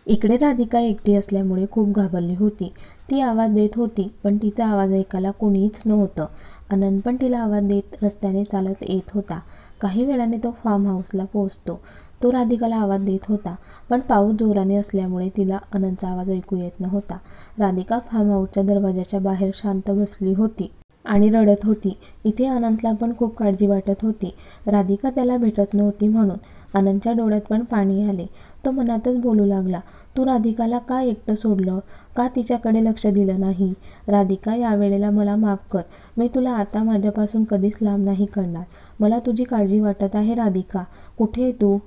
इकडे राधिका एकटी असल्यामुळे खूप घाबरली होती। ती आवाज देत होती पण तिचा आवाज ऐकायला कोणीच नव्हतं। अनंत पण तिला आवाज देत रस्त्याने चालत येत होता। काही वेळाने तो फार्म हाऊसला पोहोचतो। तो राधिकाला आवाज देत होता पण पाऊस जोराने असल्यामुळे तिला अनंतचा आवाज ऐकू येत नव्हता। राधिका फार्म हाऊसच्या दरवाजाच्या बाहेर शांत बसली होती आणि रडत होती। इथे अनंतला पण खूप काळजी वाटत होती। राधिका त्याला भेटत नव्हती म्हणून। अनंतच्या डोळ्यात पण पाणी आले। तो मनातच बोलू लागला, तू राधिकाला का एकटं सोडलं? का तिच्याकडे लक्ष दिलं नाही? राधिका, यावेळेला मला माफ कर। मी तुला आता माझ्यापासून कधीच लांब नाही करणार। मला तुझी काळजी वाटत आहे राधिका। कुठे आहे तू?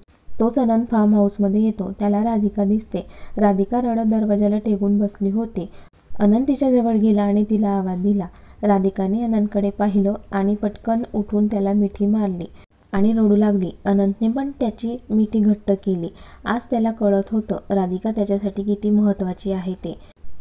तोच अनंत फार्म हाऊसमध्ये येतो। त्याला राधिका दिसते। राधिका रडत दरवाजाला टेकून बसली होती। अनंत तिच्या जवळ गेला आणि तिला आवाज दिला। राधिकाने अनंतकडे पाहिलं आणि पटकन उठून त्याला मिठी मारली आणि रडू लागली। अनंतने पण त्याची मिठी घट्ट केली। आज त्याला कळत होतं राधिका त्याच्यासाठी किती महत्त्वाची आहे ते।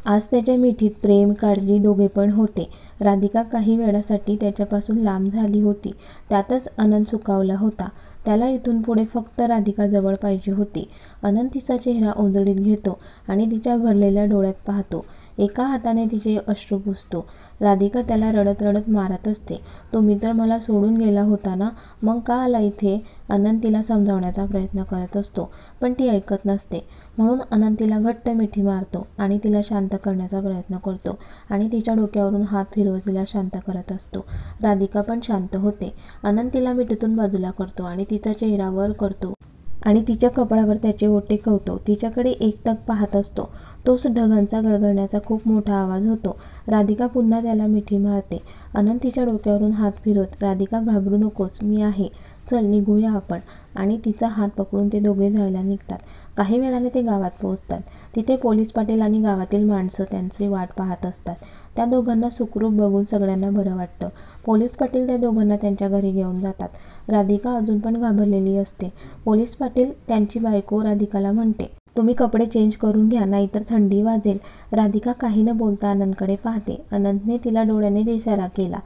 आज त्याच्या मिठीत प्रेम, काळजी दोघे पण होते। राधिका काही वेळासाठी त्याच्यापासून लांब झाली होती। त्यातच अनंत सुखावला होता। त्याला इथून पुढे फक्त राधिका जवळ पाहिजे होती। अनंत तिचा चेहरा ओंजळीत घेतो आणि तिच्या भरलेल्या डोळ्यात पाहतो। एका हाताने तिचे अश्रू पुसतो। राधिका त्याला रडत रडत मारत असते, तुम्ही तर मला सोडून गेला होता ना, मग का आला इथे? अनंत तिला समजावण्याचा प्रयत्न करत असतो पण ती ऐकत नसते। म्हणून अनंत तिला घट्ट मिठी मारतो आणि तिला शांत करण्याचा प्रयत्न करतो आणि तिच्या डोक्यावरून हात फिरवत तिला शांत करत असतो। राधिका पण शांत होते। अनंत तिला मिठीतून बाजूला करतो आणि तिचा चेहरा वर करतो आणि तिच्या कपाळावर त्याचे ओठ टेकवतो। तिच्याकडे एकटक पाहत असतो। तोच ढगांचा गडगडण्याचा खूप मोठा आवाज होतो। राधिका पुन्हा त्याला मिठी मारते। अनंत तिच्या डोक्यावरून हात फिरवत, राधिका घाबरू नकोस, मी आहे, चल निघूया आपण। आणि तिचा हात पकडून ते दोघे जायला निघतात। काही वेळाने ते गावात पोहोचतात। तिथे पोलीस पाटील आणि गावातील माणसं त्यांची वाट पाहत असतात। त्या दोघांना सुखरूप बघून सगळ्यांना बरं वाटतं। पोलीस पाटील त्या दोघांना त्यांच्या घरी घेऊन जातात। राधिका अजून पण घाबरलेली असते। पोलीस पाटील त्यांची बायको राधिकाला म्हणते, तुम्ही कपडे चेंज करून घ्या नाहीतर थंडी वाजेल। राधिका काही न बोलता अनंतकडे पाहते। अनंतने तिला डोळ्याने इशारा केला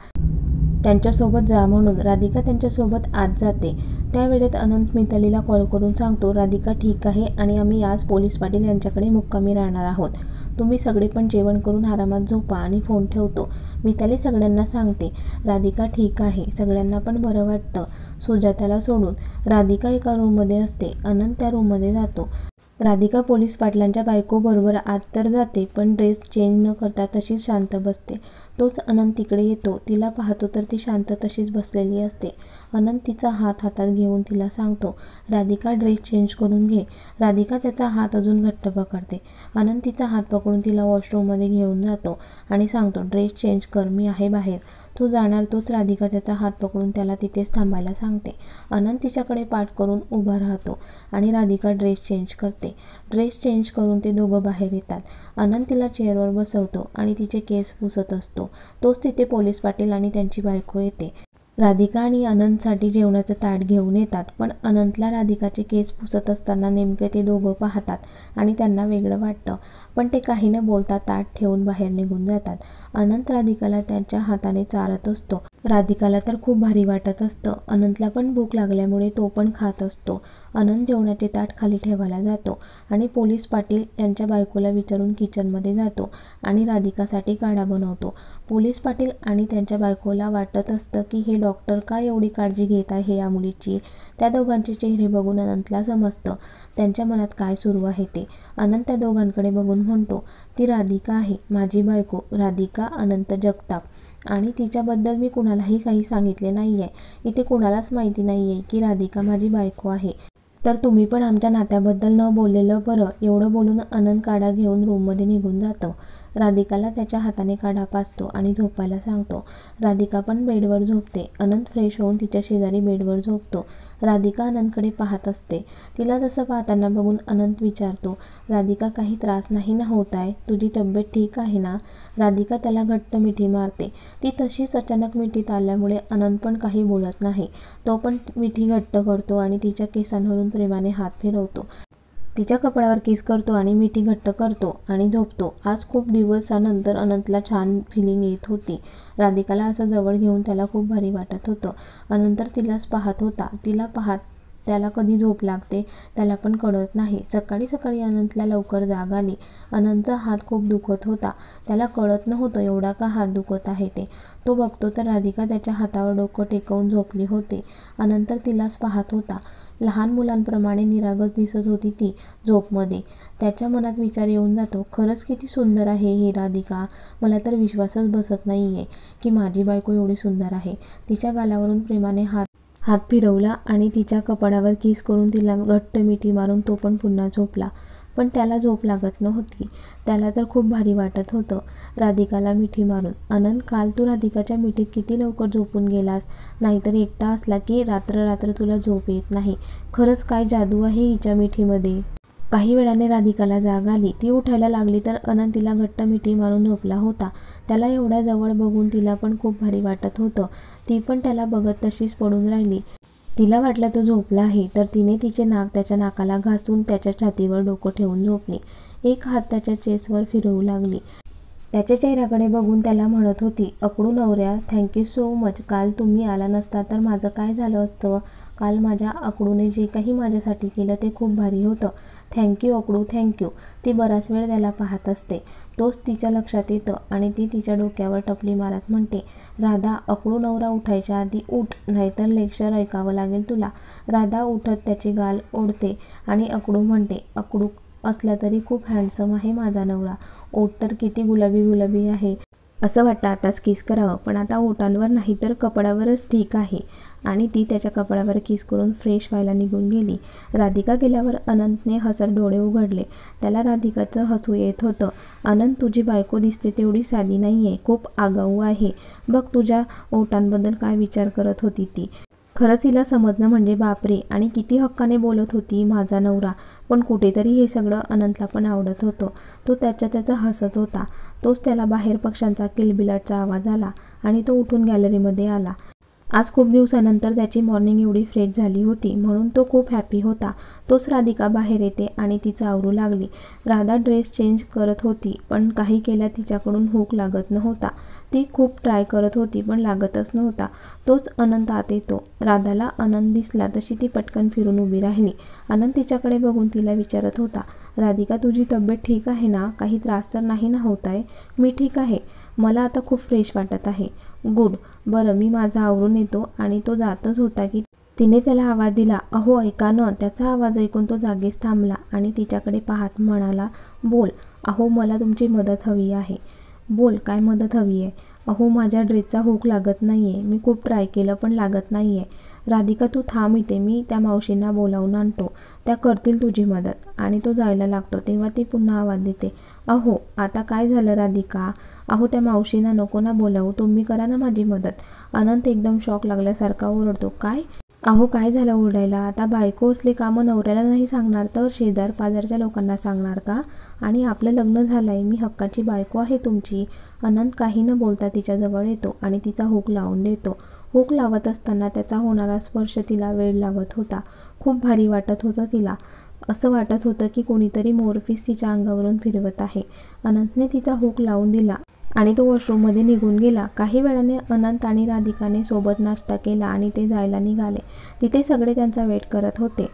त्यांच्यासोबत जा म्हणून। राधिका त्यांच्यासोबत आत जाते। त्या वेळेत अनंत मितालीला कॉल करून सांगतो, राधिका ठीक आहे आणि आम्ही आज पोलीस पाटील यांच्याकडे मुक्कामी राहणार आहोत। तुम्ही सगळे पण जेवण करून आरामात झोपा आणि फोन ठेवतो। मिताली सगळ्यांना सांगते। राधिका ठीक आहे। सगळ्यांना पण बरं वाटतं। सुजाताला सोडून राधिका एका रूममध्ये असते। अनंत त्या रूममध्ये जातो। राधिका पोलीस पाटलांच्या बायकोबरोबर आत तर जाते पण ड्रेस चेंज न करता तशीच शांत बसते। तोच अनंत तिकडे येतो। तिला पाहतो तर ती शांत तशीच बसलेली असते। अनंत तिचा हात हातात घेऊन तिला सांगतो, राधिका ड्रेस चेंज करून घे। राधिका त्याचा हात अजून घट्ट पकडते। अनंत तिचा हात पकडून तिला वॉशरूममध्ये घेऊन जातो आणि सांगतो, ड्रेस चेंज कर, मी आहे बाहेर। तो जाणार तोच राधिका त्याचा हात पकडून त्याला तिथेच थांबायला सांगते। अनंत तिच्याकडे पाठ करून उभा राहतो आणि राधिका ड्रेस चेंज करते। ड्रेस चेंज करून ते दोघं बाहेर येतात। अनंत तिला चेअरवर बसवतो आणि तिचे केस पुसत असतो। तोच तिथे पोलीस पाटील आणि त्यांची बायको येते। राधिका आणि अनंतसाठी जेवणाचं ताट घेऊन येतात पण अनंतला राधिकाचे केस पुसत असताना नेमके ते दोघं पाहतात आणि त्यांना वेगळं वाटतं। पण ते काही न बोलता ताट ठेवून बाहेर निघून जातात। अनंत राधिकाला त्याच्या हाताने चारत असतो। राधिकाला तर खूप भारी वाटत असतं। अनंतला पण भूक लागल्यामुळे तो पण खात असतो। अनंत जेवणाचे ताट खाली ठेवायला जातो आणि पोलीस पाटील यांच्या बायकोला विचारून किचनमध्ये जातो आणि राधिकासाठी काढा बनवतो। पोलीस पाटील आणि त्यांच्या बायकोला वाटत असतं की हे डॉक्टर का एवढी काळजी घेत आहे या मुलीची? त्या दोघांचे चेहरे बघून अनंतला समजतं त्यांच्या मनात काय सुरू आहे ते। अनंत त्या दोघांकडे बघून म्हणतो, ती राधिका आहे, माझी बायको राधिका अनंत जगताप, आणि तिच्याबद्दल मी कुणालाही काही सांगितले नाहीये। इथे कुणालाच माहिती नाहीये की राधिका माझी बायको आहे। तर तुम्ही पण आमच्या नात्याबद्दल न बोललेलं बरं। एवढं बोलून अनंत काढा घेऊन रूममध्ये निघून जातो। राधिकाला त्याच्या हाताने काढा पाजतो आणि झोपायला सांगतो। राधिका पण बेडवर झोपते। अनंत फ्रेश होऊन तिच्या शेजारी बेडवर झोपतो। राधिका अनंतकडे पाहत असते। तिला तसं पाहताना बघून अनंत विचारतो, राधिका काही त्रास नाही ना होत आहे? तुझी तब्येत ठीक आहे ना? राधिका त्याला घट्ट मिठी मारते। ती तशीच अचानक मिठीत आल्यामुळे अनंत पण काही बोलत नाही। तो पण मिठी घट्ट करतो आणि तिच्या केसांवरून प्रेमाने हात फिरवतो। तिच्या कपाळावर किस करतो आणि मिठी घट्ट करतो आणि झोपतो। आज खूप दिवसानंतर अनंतला छान फिलिंग येत होती। राधिकाला असं जवळ घेऊन त्याला खूप भारी वाटत होतं। अनंत तिलाच पाहत होता। तिला पाहत त्याला कधी झोप लागते त्याला पण कळत नाही. सकाळी सकाळी अनंतला लवकर जाग आली. अनंतचा हात खूप दुखत होता. त्याला कळत नव्हतं एवढा का हात दुखत आहे ते. तो बघतो तर राधिका त्याच्या हातावर डोकं टेकवून झोपली होती. अनंत तिलाच पाहत होता. लहान मुलांप्रमाणे निरागस दिसत होती ती झोपमध्ये. त्याच्या मनात विचार येऊन जातो, खरंच किती सुंदर आहे ही राधिका. मला तर विश्वासच बसत नाहीये की माझी बायको एवढी सुंदर आहे. तिच्या गालावरून प्रेमाने हात फिरवला आणि तिच्या कपाळावर किस करून तिला घट्ट मिठी मारून तो पण पुन्हा झोपला. पण त्याला झोप लागत नव्हती. त्याला तर खूप भारी वाटत होतं राधिकाला मिठी मारून. अनंत, काल तू राधिकाच्या मिठीत किती लवकर झोपून गेलास. नाहीतर एकटा असला की रात्र रात्र तुला झोप येत नाही. खरंच काय जादू आहे हिच्या मिठीमध्ये. काही वेळाने राधिकाला जाग आली. ती उठायला लागली तर अनंत तिला घट्ट मिठी मारून झोपला होता. त्याला एवढ्या जवळ बघून तिला पण खूप भारी वाटत होतं. ती पण त्याला बघत तशीच पडून राहिली. तिला वाटलं तो झोपला आहे तर तिने तिचे नाक त्याच्या नाकाला घासून त्याच्या छातीवर डोकं ठेवून झोपली. एक हात त्याच्या चेस्टवर फिरवू लागली. त्याच्या चेहऱ्याकडे बघून त्याला म्हणत होती, अकडू नवऱ्या, थँक्यू सो मच. काल तुम्ही आला नसता तर माझं काय झालं असतं. काल माझ्या अकडूने जे काही माझ्यासाठी केलं ते खूप भारी होतं. थँक्यू अकडू, थँक्यू. ती बराच वेळ त्याला पाहत असते. तोच तिच्या लक्षात येतं आणि ती तिच्या डोक्यावर टपली मारत म्हणते, राधा, अकडू नवरा उठायच्या आधी उठ, नाहीतर लेक्चर ऐकावं लागेल तुला. राधा उठत त्याची गाल ओढते आणि अकडू म्हणते, अकडू असला तरी खूप हँडसम आहे माझा नवरा. ओठ तर किती गुलाबी गुलाबी आहे. असं वाटतं आताच किस करावं, पण आता ओठांवर नाही तर कपड्यावरच ठीक आहे. आणि ती त्याच्या कपड्यावर किस करून फ्रेश व्हायला निघून गेली. राधिका गेल्यावर अनंतने हसत डोळे उघडले. त्याला राधिकाचं हसू येत होतं. अनंत, तुझी बायको दिसते तेवढी साधी नाहीये, खूप आगाऊ आहे. बघ तुझ्या ओठांबद्दल काय विचार करत होती ती. खरंच हिला समजणं म्हणजे बापरे. आणि किती हक्काने बोलत होती माझा नवरा. पण कुठेतरी हे सगळं अनंतला पण आवडत होतं. तो त्याचा हसत होता. तोच त्याला बाहेर पक्ष्यांचा किलबिलाटचा आवाज आला आणि तो उठून गॅलरीमध्ये आला. आज खूप दिवसानंतर त्याची मॉर्निंग एवढी फ्रेश झाली होती म्हणून तो खूप हॅपी होता. तोच राधिका बाहेर येते आणि तिचं आवरू लागली. राधा ड्रेस चेंज करत होती पण काही केल्या तिच्याकडून हुक लागत नव्हता. ती खूप ट्राय करत होती पण लागतच नव्हता. तोच अनंत आत येतो. राधाला अनंत दिसला तशी ती पटकन फिरून उभी राहिली. अनंत तिच्याकडे बघून तिला विचारत होता, राधिका, तुझी तब्येत ठीक आहे ना. काही त्रास तर नाही ना होत आहे. मी ठीक आहे. मला आता खूप फ्रेश वाटत आहे. गुड. बरं, मी माझा आवरून येतो. आणि तो जातच होता की तिने त्याला आवाज दिला, अहो ऐका न. त्याचा आवाज ऐकून तो जागेच थांबला आणि तिच्याकडे पाहत म्हणाला, बोल. अहो मला तुमची मदत हवी आहे. बोल, काय मदत हवी आहे. अहो माझ्या ड्रेसचा हुक लागत नाहीये. मी खूप ट्राय केलं पण लागत नाहीये. राधिका, तू थांब इथे, मी त्या मावशींना बोलावून आणतो. त्या करतील तुझी मदत. आणि तो जायला लागतो तेव्हा ती पुन्हा आवाज देते, अहो आता काय झालं राधिका. अहो त्या मावशींना नको ना बोलावू, तुम्ही करा ना माझी मदत. अनंत एकदम शॉक लागल्यासारखा ओरडतो, काय. अहो काय झालं ओरडायला. आता बायको असली कामं नवऱ्याला नाही सांगणार तर शेजार पाजारच्या लोकांना सांगणार का. आणि आपलं लग्न झालंय. मी हक्काची बायको आहे तुमची. अनंत काही न बोलता तिच्याजवळ येतो आणि तिचा हुक लावून देतो. हुक लावत असताना त्याचा होणारा स्पर्श तिला वेड लावत होता. खूप भारी वाटत होतं तिला. असं वाटत होतं की कोणीतरी मोरपीस तिच्या अंगावरून फिरवत आहे. अनंतने तिचा हुक लावून दिला आणि तो वॉशरूममध्ये निघून गेला. काही वेळाने अनंत आणि राधिकाने सोबत नाश्ता केला आणि ते जायला निघाले. तिथे सगळे त्यांचा वेट करत होते.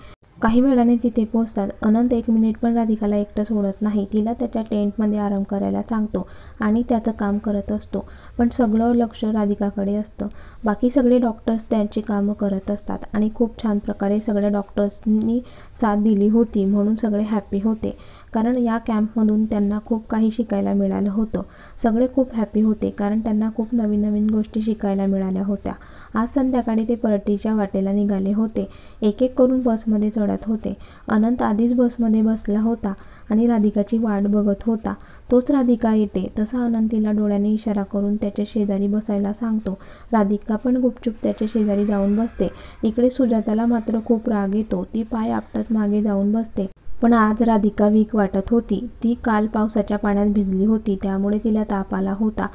काही वेळाने तिथे पोहोचतात. अनंत 1 मिनिट पण राधिकाला एकटं सोडत नाही. तिला त्याच्या टेंटमध्ये आराम करायला सांगतो आणि त्याचं काम करत असतो. पण सगळं लक्ष राधिकाकडे असतं. बाकी सगळे डॉक्टर्स त्यांची कामं करत असतात आणि खूप छान प्रकारे सगळ्या डॉक्टर्सनी साथ दिली होती म्हणून सगळे हॅपी होते. कारण या कॅम्पमधून त्यांना खूप काही शिकायला मिळालं होतं. सगळे खूप हॅपी होते कारण त्यांना खूप नवीन नवीन गोष्टी शिकायला मिळाल्या होत्या. आज संध्याकाळी ते परतीच्या वाटेला निघाले होते. एक एक करून बसमध्ये चढत होते. अनंत आधीच बसमध्ये बसला होता आणि राधिकाची वाट बघत होता. तोच राधिका येते तसा अनंत तिला डोळ्याने इशारा करून त्याच्या शेजारी बसायला सांगतो. राधिका पण गुपचूप त्याच्या शेजारी जाऊन बसते. इकडे सुजाताला मात्र खूप राग येतो. ती पाय आपटत मागे जाऊन बसते. पण आज राधिका वीक वाटत होती. ती काल पावसाच्या पाण्यात भिजली होती त्यामुळे तिला ताप आला होता.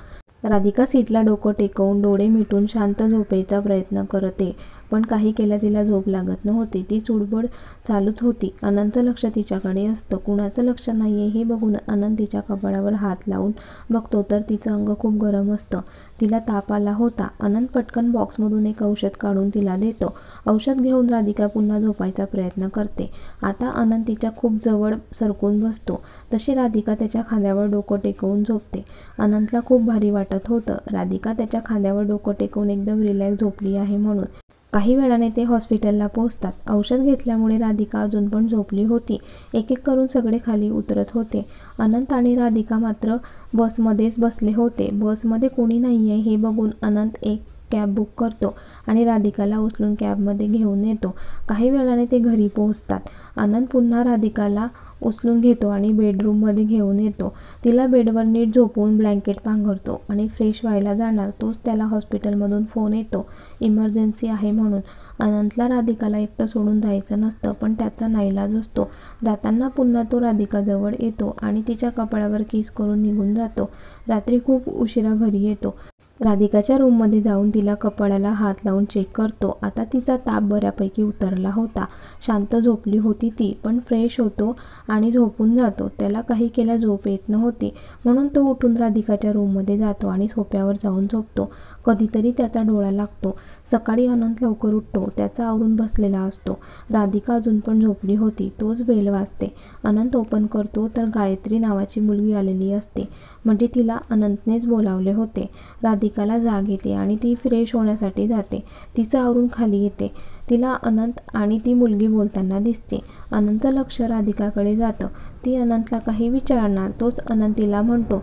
राधिका सीटला डोकं टेकवून डोळे मिटून शांत झोपेचा प्रयत्न करते. पण काही केल्या तिला झोप लागत नव्हती. ती चुडबुड चालूच होती. अनंतचं लक्ष तिच्याकडे असतं. कुणाचं लक्ष नाहीये हे बघून अनंत तिच्या कपाळावर हात लावून बघतो तर तिचं अंग खूप गरम असतं. तिला ताप आला होता. अनंत पटकन बॉक्समधून एक औषध काढून तिला देतो. औषध घेऊन राधिका पुन्हा झोपायचा प्रयत्न करते. आता अनंत तिच्या खूप जवळ सरकून बसतो. तशी राधिका त्याच्या खांद्यावर डोकं टेकवून झोपते. अनंतला खूप भारी वाटत होतं राधिका त्याच्या खांद्यावर डोकं टेकवून एकदम रिलॅक्स झोपली आहे म्हणून. काही वेळाने ते हॉस्पिटलला पोहोचतात. औषध घेतल्यामुळे राधिका अजून पण झोपली होती. एक एक करून सगळे खाली उतरत होते. अनंत आणि राधिका मात्र बसमध्येच बसले होते. बसमध्ये कोणी नाहीये हे बघून अनंत एक कॅब बुक करतो आणि राधिकाला उचलून कॅबमध्ये घेऊन येतो. काही वेळाने ते घरी पोहोचतात. अनंत पुन्हा राधिकाला उचलून घेतो आणि बेडरूममध्ये घेऊन येतो. तिला बेडवर नीट झोपवून ब्लँकेट पांघरतो आणि फ्रेश व्हायला जाणार तोच त्याला हॉस्पिटलमधून फोन येतो, इमर्जन्सी आहे म्हणून. अनंतला राधिकाला एकटं सोडून जायचं नसतं पण त्याचा नाईलाज असतो. जाताना पुन्हा तो राधिकाजवळ येतो आणि तिच्या कपाळावर किस करून निघून जातो. रात्री खूप उशिरा घरी येतो. राधिकाच्या रूममध्ये जाऊन तिला कपाळाला हात लावून चेक करतो. आता तिचा ताप बऱ्यापैकी उतरला होता. शांत झोपली होती ती. पण फ्रेश होतो आणि झोपून जातो. त्याला काही केल्या झोप येत नव्हती म्हणून तो उठून राधिकाच्या रूममध्ये जातो आणि सोफ्यावर जाऊन झोपतो. कधीतरी त्याचा डोळा लागतो. सकाळी अनंत लवकर उठतो. त्याचा आवरून बसलेला असतो. राधिका अजून पण झोपली होती. तोच बेल वाजते. अनंत ओपन करतो तर गायत्री नावाची मुलगी आलेली असते. म्हणजे तिला अनंतनेच बोलावले होते. राधिकाला जाग येते आणि ती फ्रेश होण्यासाठी जाते. तिचं आवरून खाली येते. तिला अनंत आणि ती मुलगी बोलताना दिसते. अनंतचं लक्ष राधिकाकडे जातं. ती अनंतला काही विचारणार तोच अनंत तिला म्हणतो,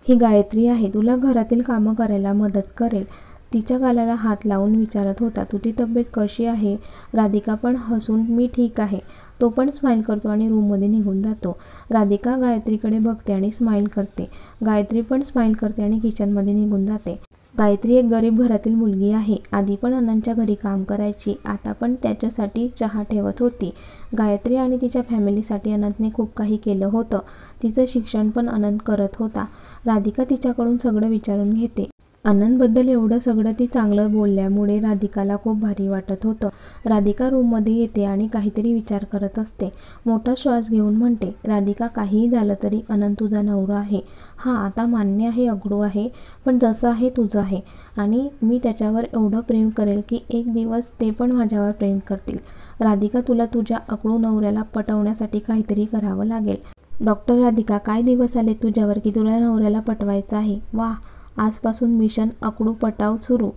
ही गायत्री आहे, तुला घरातील कामं करायला मदत करेल. तिच्या गालाला हात लावून विचारत होता, तुझी तब्येत कशी आहे? राधिका पण हसून मी ठीक आहे. तो पण स्माईल करतो आणि रूममध्ये निघून जातो. राधिका गायत्रीकडे बघते आणि स्माईल करते. गायत्री पण स्माईल करते आणि किचनमध्ये निघून जाते. गायत्री एक गरीब घरातील मुलगी आहे. आधी पण अनंतच्या घरी काम करायची. आता पण त्याच्यासाठी चहा ठेवत होती. गायत्री आणि तिच्या फॅमिलीसाठी अनंतने खूप काही केलं होतं. तिचं शिक्षण पण अनंत करत होता. राधिका तिच्याकडून सगळं विचारून घेते. अनंतबद्दल एवढं सगळं ती चांगलं बोलल्यामुळे राधिकाला खूप भारी वाटत होतं. राधिका रूममध्ये येते आणि काहीतरी विचार करत असते. मोठा श्वास घेऊन म्हणते, राधिका काहीही झालं तरी अनंत तुझा नवरा आहे. हां, आता मान्य आहे अगडू आहे, पण जसं आहे तुझं आहे आणि मी त्याच्यावर एवढं प्रेम करेल की एक दिवस ते पण माझ्यावर प्रेम करतील. राधिका तुला तुझ्या अकडू नवऱ्याला पटवण्यासाठी काहीतरी करावं लागेल. डॉक्टर राधिका, काय दिवस आले तुझ्यावर की तुला नवऱ्याला पटवायचं आहे? वाह, आजपासून मिशन अकडू पटाव सुरू.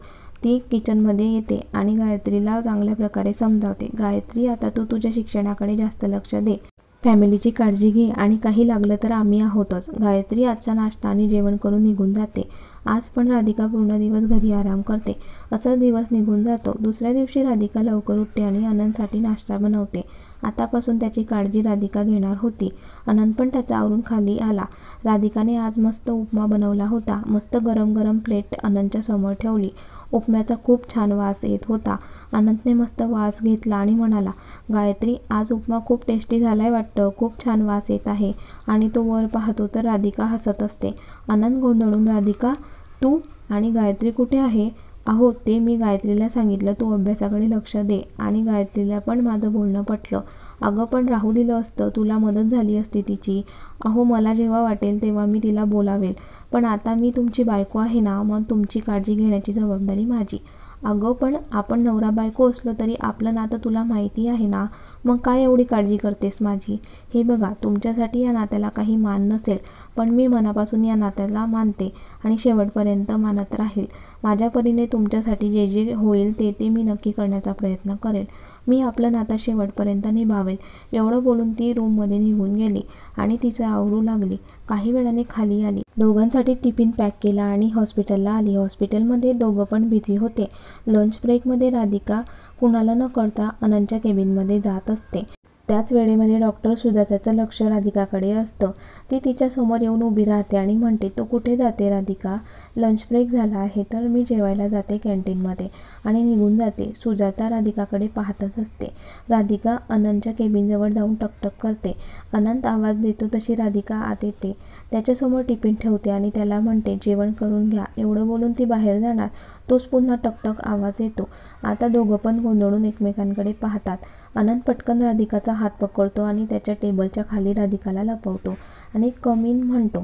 ती किचनमध्ये येते आणि गायत्रीला चांगल्या प्रकारे समजावते. गायत्री, आता तू तुझ्या शिक्षणाकडे जास्त लक्ष दे. फॅमिलीची काळजी घे आणि काही लागलं तर आम्ही आहोतच. गायत्री आजचा नाश्ता आणि जेवण करून निघून जाते. आज पण राधिका पूर्ण दिवस घरी आराम करते. असा दिवस निघून जातो. दुसऱ्या दिवशी राधिका लवकर उठते आणि अनंतसाठी नाश्ता बनवते. आतापासून त्याची काळजी राधिका घेणार होती. अनंत पण त्याचा आवरून खाली आला. राधिकाने आज मस्त उपमा बनवला होता. मस्त गरम गरम प्लेट अनंतच्या समोर ठेवली. उपम्याचा खूप छान वास येत होता. अनंतने मस्त वास घेतला आणि म्हणाला, गायत्री, आज उपमा खूप टेस्टी झालाय वाटतं. खूप छान वास येत आहे. आणि तो वर पाहतो तर राधिका हसत असते. अनंत गोंधळून, राधिका तू आणि गायत्री कुठे आहे? अहो, ते मी गायत्रीला सांगितलं तू अभ्यासाकडे लक्ष दे आणि गायत्रीला पण माझं बोलणं पटलं. अगं, पण राहू दिलं असतं, तुला मदत झाली असती तिची. अहो, मला जेव्हा वाटेल तेव्हा मी तिला बोलावेल, पण आता मी तुमची बायको आहे ना, मग तुमची काळजी घेण्याची जबाबदारी माझी. अगं, पण आपण नवरा बायको असलो तरी आपलं नातं तुला माहिती आहे ना, मग काय एवढी काळजी करतेस माझी? हे बघा, तुमच्यासाठी या नात्याला काही मान नसेल, पण मी मनापासून या नात्याला मानते आणि शेवटपर्यंत मानत राहील. माझ्या परीने तुमच्यासाठी जे जे होईल ते मी नक्की करण्याचा प्रयत्न करेल. मी आपलं नातं शेवटपर्यंत निभावेल. एवढं बोलून ती रूममध्ये निघून गेली आणि तिचं आवरू लागली. काही वेळाने खाली आली. दोघांसाठी टिफिन पॅक केला आणि हॉस्पिटलला आली. हॉस्पिटलमध्ये दोघं पण बिझी होते. लंच ब्रेकमध्ये राधिका कुणाला न कळता अनंतच्या केबिनमध्ये जात असते. त्याच वेळेमध्ये डॉक्टर सुजाताचं लक्ष राधिकाकडे असतं. ती तिच्या समोर येऊन उभी राहते आणि म्हणते, तू कुठे जाते राधिका? लंच ब्रेक झाला आहे तर मी जेवायला जाते कॅन्टीनमध्ये, आणि निघून जाते. सुजाता राधिकाकडे पाहतच असते. राधिका अनंतच्या केबिनजवळ जाऊन टकटक करते. अनंत आवाज देतो तशी राधिका आत येते. त्याच्यासमोर टिफिन ठेवते आणि त्याला म्हणते, जेवण करून घ्या. एवढं बोलून ती बाहेर जाणार तोच पुन्हा टकटक आवाज येतो. आता दोघं पण गोंधळून एकमेकांकडे पाहतात. अनंत पटकन राधिकाचा हात पकडतो आणि त्याच्या टेबलच्या खाली राधिकाला लपवतो आणि कम इन म्हणतो.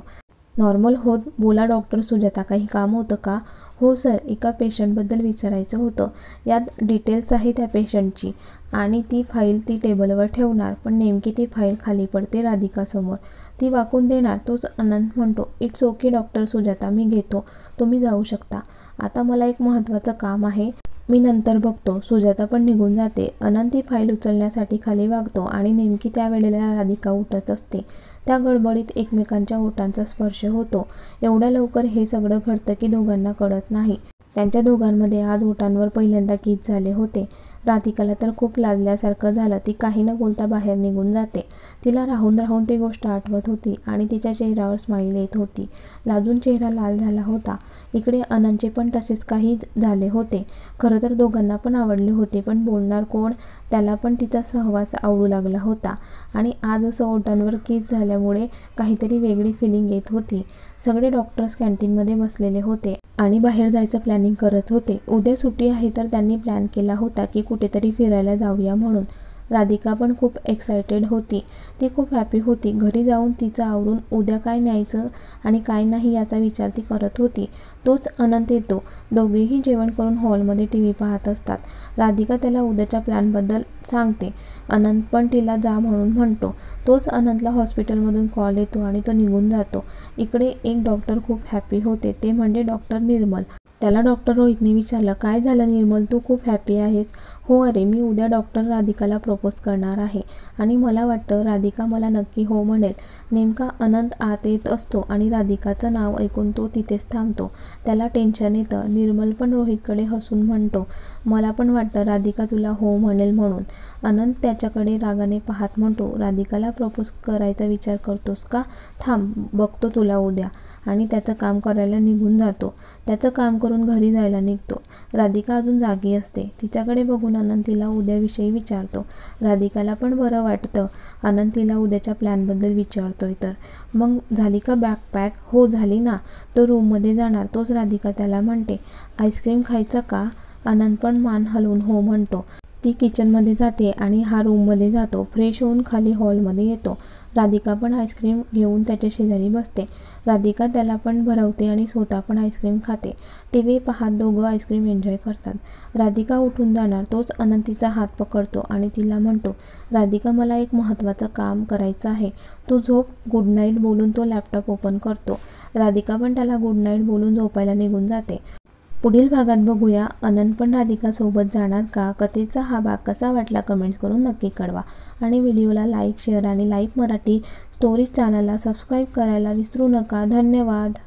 नॉर्मल होत बोला डॉक्टर सुजाता, काही काम होतं का? हो सर, एका पेशंटबद्दल विचारायचं होतं. यात डिटेल्स आहे त्या पेशंटची, आणि ती फाईल ती टेबलवर ठेवणार, पण नेमकी ती फाईल खाली पडते राधिकासमोर. ती वाकून देणार तोच अनंत म्हणतो, इट्स ओके डॉक्टर सुजाता, मी घेतो, तुम्ही जाऊ शकता. आता मला एक महत्त्वाचं काम आहे, मी नंतर बघतो. सुजाता पण निघून जाते. अनंत ही फाईल उचलण्यासाठी खाली वागतो आणि नेमकी त्यावेळेला राधिका उठत असते. त्या गडबडीत एकमेकांच्या ओठांचा स्पर्श होतो. एवढ्या लवकर हे सगळं घडतं की दोघांना कळत नाही. त्यांच्या दोघांमध्ये आज ओठांवर पहिल्यांदा किस झाले होते. राधिकाला तर खूप लाजल्यासारखं झालं. ती काही न बोलता बाहेर निघून जाते. तिला राहून राहून ती गोष्ट आठवत होती आणि तिच्या चेहऱ्यावर स्माईल येत होती. लाजून चेहरा लाल झाला होता. इकडे अनंतचे पण तसेच काही झाले होते. खरं तर दोघांना पण आवडले होते, पण बोलणार कोण? त्याला पण तिचा सहवास आवडू लागला होता. आणि आज असं ओठांवर किस झाल्यामुळे काहीतरी वेगळी फिलिंग येत होती. सगळे डॉक्टर्स कॅन्टीनमध्ये बसलेले होते आणि बाहेर जायचं प्लॅनिंग करत होते. उद्या सुट्टी आहे तर त्यांनी प्लॅन केला होता की कुठेतरी फिरायला जाऊया म्हणून. राधिका पण खूप एक्सायटेड होती. ती खूप हॅपी होती. घरी जाऊन तिचं आवरून उद्या काय न्यायचं आणि काय नाही याचा विचार ती करत होती. तोच अनंत येतो. दोघेही जेवण करून हॉलमध्ये टी व्ही पाहत असतात. राधिका त्याला उद्याच्या प्लॅनबद्दल सांगते. अनंत पण तिला जा म्हणून म्हणतो. तोच अनंतला हॉस्पिटलमधून कॉल येतो आणि तो निघून जातो. इकडे एक डॉक्टर खूप हॅपी होते, ते म्हणजे डॉक्टर निर्मल. त्याला डॉक्टर रोहितने विचारलं, काय झालं निर्मल, तू खूप हॅपी आहेस? हो, अरे मी उद्या डॉक्टर राधिकाला प्रपोज करणार आहे आणि मला वाटतं राधिका मला नक्की हो म्हणेल. नेमका अनंत आत येत असतो आणि राधिकाचं नाव ऐकून तो तिथेच थांबतो. त्याला टेन्शन येतं. निर्मल पण रोहितकडे हसून म्हणतो, मला पण वाटतं राधिका तुला हो म्हणेल म्हणून. अनंत त्याच्याकडे रागाने पाहत म्हणतो, राधिकाला प्रपोज करायचा विचार करतोस का? थांब, बघतो तुला उद्या. आणि त्याचं काम करायला निघून जातो. त्याचं काम करून घरी जायला निघतो. राधिका अजून जागी असते. तिच्याकडे बघून अनंत तिला उद्याविषयी विचारतो. राधिकाला पण बरं वाटतं. अनंत तिला उद्याच्या प्लॅनबद्दल विचारतोय तर. मग झाली का बॅग पॅक? हो झाली ना. तो रूममध्ये जाणार तोच राधिका त्याला म्हणते, आईस्क्रीम खायचं का? अनंत पण मान हलवून हो म्हणतो. ती किचनमध्ये जाते आणि हा रूममध्ये जातो. फ्रेश होऊन खाली हॉलमध्ये येतो. राधिका पण आईस्क्रीम घेऊन त्याच्या शेजारी बसते. राधिका त्याला पण भरवते आणि स्वतः पण आईस्क्रीम खाते. टी व्ही पाहत दोघं आईस्क्रीम एन्जॉय करतात. राधिका उठून जाणार तोच अनंत तिचा हात पकडतो आणि तिला म्हणतो, राधिका मला एक महत्त्वाचं काम करायचं आहे, तू झोप. गुड नाईट बोलून तो लॅपटॉप ओपन करतो. राधिका पण त्याला गुड नाईट बोलून झोपायला निघून जाते. पुढील भागात बघूया अनंत पण राधिकासोबत जाणार का? कथेचा हा भाग कसा वाटला कमेंट्स करून नक्की कळवा. आणि व्हिडिओला लाईक, शेअर आणि लाईव्ह मराठी स्टोरीज चॅनलला सबस्क्राईब करायला विसरू नका. धन्यवाद.